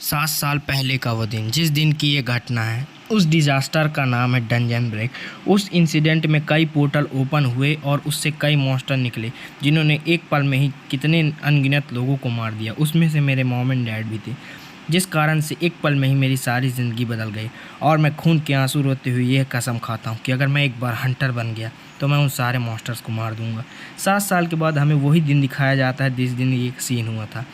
7 साल पहले का वो दिन, जिस दिन की ये घटना है, उस डिज़ास्टर का नाम है डंजन ब्रेक। उस इंसिडेंट में कई पोर्टल ओपन हुए और उससे कई मॉन्स्टर निकले, जिन्होंने एक पल में ही कितने अनगिनत लोगों को मार दिया। उसमें से मेरे मॉम एंड डैड भी थे, जिस कारण से एक पल में ही मेरी सारी ज़िंदगी बदल गई। और मैं खून के आंसू रोते हुए यह कसम खाता हूँ कि अगर मैं एक बार हंटर बन गया तो मैं उन सारे मॉन्स्टर्स को मार दूँगा। 7 साल के बाद हमें वही दिन दिखाया जाता है जिस दिन ये सीन हुआ था,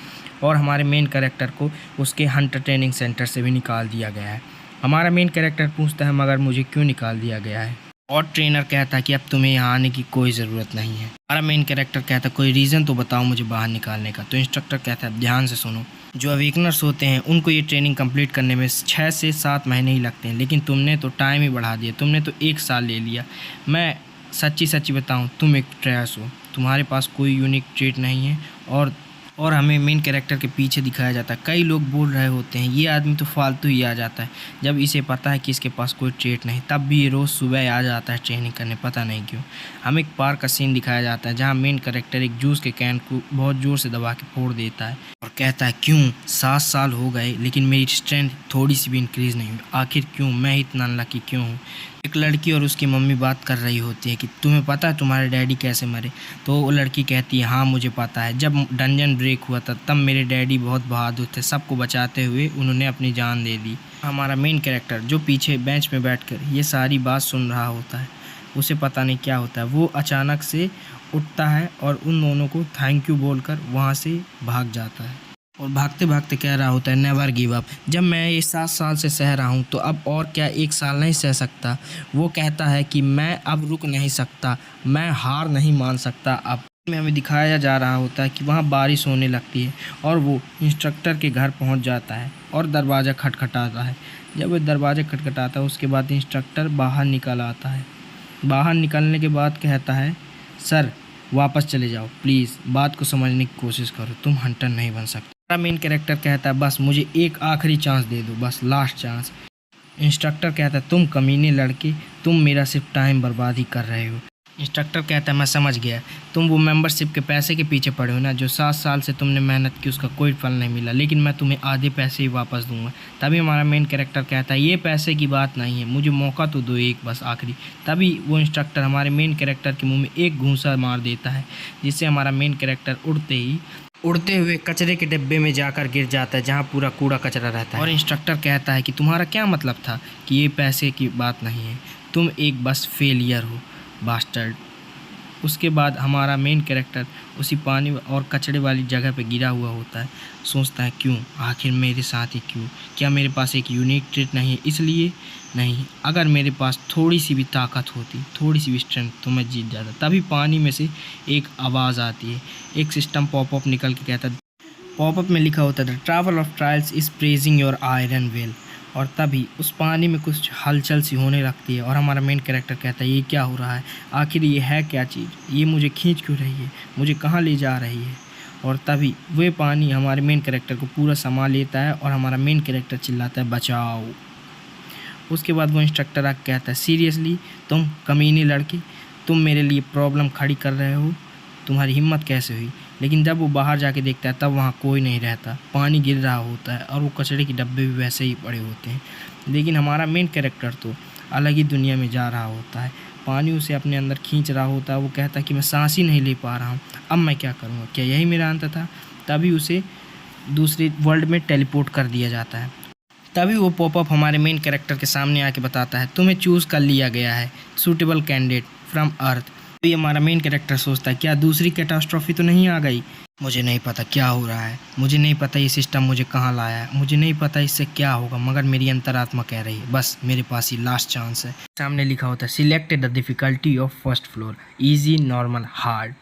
और हमारे मेन कैरेक्टर को उसके हंटर ट्रेनिंग सेंटर से भी निकाल दिया गया है। हमारा मेन कैरेक्टर पूछता है मगर मुझे क्यों निकाल दिया गया है, और ट्रेनर कहता है कि अब तुम्हें यहाँ आने की कोई ज़रूरत नहीं है। हमारा मेन कैरेक्टर कहता है कोई रीज़न तो बताओ मुझे बाहर निकालने का। तो इंस्ट्रक्टर कहता है ध्यान से सुनो, जो अवेकनर्स होते हैं उनको ये ट्रेनिंग कंप्लीट करने में 6 से 7 महीने ही लगते हैं, लेकिन तुमने तो टाइम ही बढ़ा दिया, तुमने तो 1 साल ले लिया। मैं सच्ची सच्ची बताऊँ, तुम एक ट्रैश हो, तुम्हारे पास कोई यूनिक ट्रेट नहीं है। और हमें मेन कैरेक्टर के पीछे दिखाया जाता है कई लोग बोल रहे होते हैं ये आदमी तो फालतू ही आ जाता है, जब इसे पता है कि इसके पास कोई ट्रेट नहीं, तब भी ये रोज़ सुबह आ जाता है ट्रेनिंग करने, पता नहीं क्यों। हमें एक पार्क का सीन दिखाया जाता है जहाँ मेन कैरेक्टर एक जूस के कैन को बहुत ज़ोर से दबा के फोड़ देता है और कहता है क्यों 7 साल हो गए लेकिन मेरी स्ट्रेंथ थोड़ी सी भी इंक्रीज़ नहीं हुई, आखिर क्यों, मैं इतना अनलकी क्यों हूँ। एक लड़की और उसकी मम्मी बात कर रही होती है कि तुम्हें पता है तुम्हारे डैडी कैसे मरे। तो वो लड़की कहती है हाँ मुझे पता है, जब डंजन ब्रेक हुआ था तब मेरे डैडी बहुत बहादुर थे, सबको बचाते हुए उन्होंने अपनी जान दे दी। हमारा मेन कैरेक्टर जो पीछे बेंच में बैठकर ये सारी बात सुन रहा होता है, उसे पता नहीं क्या होता है, वो अचानक से उठता है और उन दोनों को थैंक यू बोलकर वहाँ से भाग जाता है और भागते भागते कह रहा होता है नेवर गिव अप। जब मैं ये 7 साल से सह रहा हूँ तो अब और क्या 1 साल नहीं सह सकता। वो कहता है कि मैं अब रुक नहीं सकता, मैं हार नहीं मान सकता। अब में हमें दिखाया जा रहा होता है कि वहाँ बारिश होने लगती है और वो इंस्ट्रक्टर के घर पहुँच जाता है और दरवाज़ा खटखटाता है। जब वो दरवाज़ा खटखटाता है उसके बाद इंस्ट्रक्टर बाहर निकल आता है। बाहर निकलने के बाद कहता है सर वापस चले जाओ प्लीज़, बात को समझने की कोशिश करो, तुम हंटर नहीं बन सकते। हमारा मेन कैरेक्टर कहता है बस मुझे एक आखिरी चांस दे दो, बस लास्ट चांस। इंस्ट्रक्टर कहता है तुम कमीने लड़के, तुम मेरा सिर्फ टाइम बर्बाद ही कर रहे हो। इंस्ट्रक्टर कहता है मैं समझ गया, तुम वो मेंबरशिप के पैसे के पीछे पड़े हो ना, जो 7 साल से तुमने मेहनत की उसका कोई फल नहीं मिला, लेकिन मैं तुम्हें आधे पैसे ही वापस दूंगा। तभी हमारा मेन कैरेक्टर कहता है ये पैसे की बात नहीं है, मुझे मौका तो दो एक बस आखिरी। तभी वो इंस्ट्रक्टर हमारे मेन कैरेक्टर के मुंह में एक घूंसा मार देता है, जिससे हमारा मेन कैरेक्टर उड़ते हुए कचरे के डिब्बे में जाकर गिर जाता है जहाँ पूरा कूड़ा कचरा रहता है। और इंस्ट्रक्टर कहता है कि तुम्हारा क्या मतलब था कि ये पैसे की बात नहीं है, तुम एक बस फेलियर हो बास्टर्ड। उसके बाद हमारा मेन कैरेक्टर उसी पानी और कचरे वाली जगह पे गिरा हुआ होता है, सोचता है क्यों, आखिर मेरे साथ ही क्यों, क्या मेरे पास एक यूनिक ट्रेट नहीं है, इसलिए नहीं, अगर मेरे पास थोड़ी सी भी ताकत होती, थोड़ी सी भी स्ट्रेंथ तो मैं जीत जाता। तभी पानी में से एक आवाज़ आती है, एक सिस्टम पॉपअप निकल के कहता है, पॉपअप में लिखा होता है travel of trials is praising your iron well. और तभी उस पानी में कुछ हलचल सी होने लगती है और हमारा मेन कैरेक्टर कहता है ये क्या हो रहा है, आखिर ये है क्या चीज़, ये मुझे खींच क्यों रही है, मुझे कहाँ ले जा रही है। और तभी वह पानी हमारे मेन कैरेक्टर को पूरा समा लेता है और हमारा मेन कैरेक्टर चिल्लाता है बचाओ। उसके बाद वो इंस्ट्रक्टर आके कहता है सीरियसली तुम कमीने लड़के, तुम मेरे लिए प्रॉब्लम खड़ी कर रहे हो, तुम्हारी हिम्मत कैसे हुई। लेकिन जब वो बाहर जाके देखता है तब वहाँ कोई नहीं रहता, पानी गिर रहा होता है और वो कचरे के डब्बे भी वैसे ही पड़े होते हैं। लेकिन हमारा मेन कैरेक्टर तो अलग ही दुनिया में जा रहा होता है, पानी उसे अपने अंदर खींच रहा होता है। वो कहता है कि मैं सांस ही नहीं ले पा रहा हूँ, अब मैं क्या करूँगा, क्या यही मेरा अंत था। तभी उसे दूसरे वर्ल्ड में टेलीपोर्ट कर दिया जाता है। तभी वो पॉपअप हमारे मेन कैरेक्टर के सामने आके बताता है तुम्हें चूज़ कर लिया गया है, सूटेबल कैंडिडेट फ्रॉम अर्थ। तो ये हमारा मेन कैरेक्टर सोचता है क्या दूसरी कैटास्ट्रॉफी तो नहीं आ गई, मुझे नहीं पता क्या हो रहा है, मुझे नहीं पता ये सिस्टम मुझे कहाँ लाया है, मुझे नहीं पता इससे क्या होगा, मगर मेरी अंतरात्मा कह रही है बस मेरे पास ही लास्ट चांस है। सामने लिखा होता है select the difficulty of first floor, easy, normal, hard.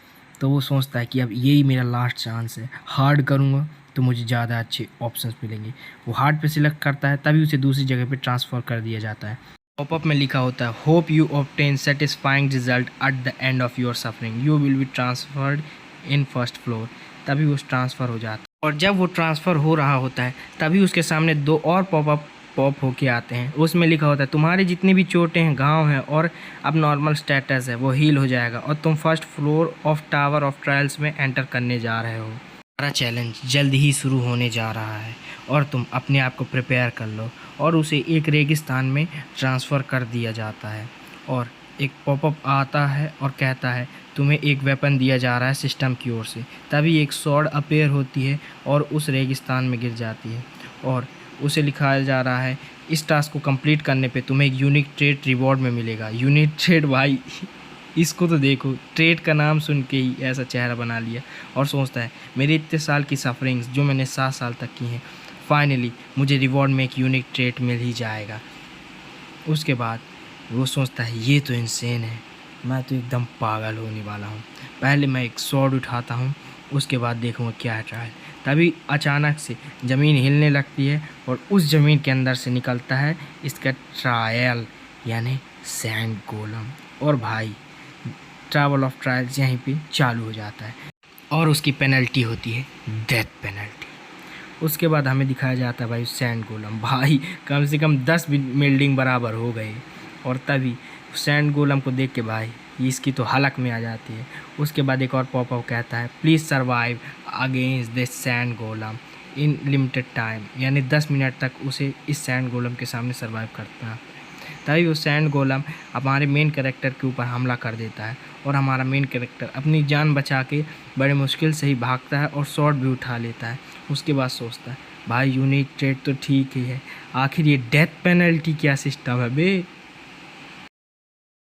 तो वो सोचता है कि अब यही मेरा लास्ट चांस है, हार्ड करूँगा तो मुझे ज़्यादा अच्छे ऑप्शंस मिलेंगे। वो हार्ड पे सिलेक्ट करता है, तभी उसे दूसरी जगह पे ट्रांसफ़र कर दिया जाता है। पॉपअप में लिखा होता है hope you obtain satisfying result at the end of your suffering, you will be transferred in first floor. तभी वो ट्रांसफ़र हो जाता है और जब वो ट्रांसफ़र हो रहा होता है तभी उसके सामने 2 और पॉप होके आते हैं। उसमें लिखा होता है तुम्हारे जितनी भी चोटें हैं, घाव हैं और अब नॉर्मल स्टेटस है वो हील हो जाएगा और तुम first floor of tower of trials में एंटर करने जा रहे हो। हमारा चैलेंज जल्द ही शुरू होने जा रहा है और तुम अपने आप को प्रिपेयर कर लो। और उसे एक रेगिस्तान में ट्रांसफ़र कर दिया जाता है और एक पॉपअप आता है और कहता है तुम्हें एक वेपन दिया जा रहा है सिस्टम की ओर से। तभी एक स्वॉर्ड अपीयर होती है और उस रेगिस्तान में गिर जाती है और उसे लिखाया जा रहा है इस टास्क को कंप्लीट करने पे तुम्हें एक यूनिक ट्रेड रिवॉर्ड में मिलेगा। यूनिक ट्रेड भाई इसको तो देखो, ट्रेड का नाम सुन के ही ऐसा चेहरा बना लिया और सोचता है मेरे इतने साल की सफरिंग्स जो मैंने 7 साल तक की हैं, फाइनली मुझे रिवॉर्ड में एक यूनिक ट्रेड मिल ही जाएगा। उसके बाद वो सोचता है ये तो इंसेन है, मैं तो एकदम पागल होने वाला हूँ। पहले मैं एक स्वॉर्ड उठाता हूँ, उसके बाद देखूँगा क्या है ट्रायल। तभी अचानक से ज़मीन हिलने लगती है और उस ज़मीन के अंदर से निकलता है इसका ट्रायल यानी सैंड गोलम। और भाई ट्रैवल ऑफ ट्रायल्स यहीं पे चालू हो जाता है और उसकी पेनल्टी होती है डेथ पेनल्टी। उसके बाद हमें दिखाया जाता है भाई सैंड गोलम, भाई कम से कम 10 बिल्डिंग बराबर हो गए। और तभी सैंड गोलम को देख के भाई इसकी तो हलक में आ जाती है। उसके बाद एक और पॉपअप कहता है please survive against this sand golem in limited time, यानी 10 मिनट तक उसे इस सैंड गोलम के सामने सर्वाइव करता है। तभी वो सैंड गोलम हमारे मेन कैरेक्टर के ऊपर हमला कर देता है और हमारा मेन कैरेक्टर अपनी जान बचा के बड़े मुश्किल से ही भागता है और शॉट भी उठा लेता है। उसके बाद सोचता है भाई यूनिक ट्रेड तो ठीक ही है, आखिर ये डेथ पेनल्टी क्या सिस्टम है बे।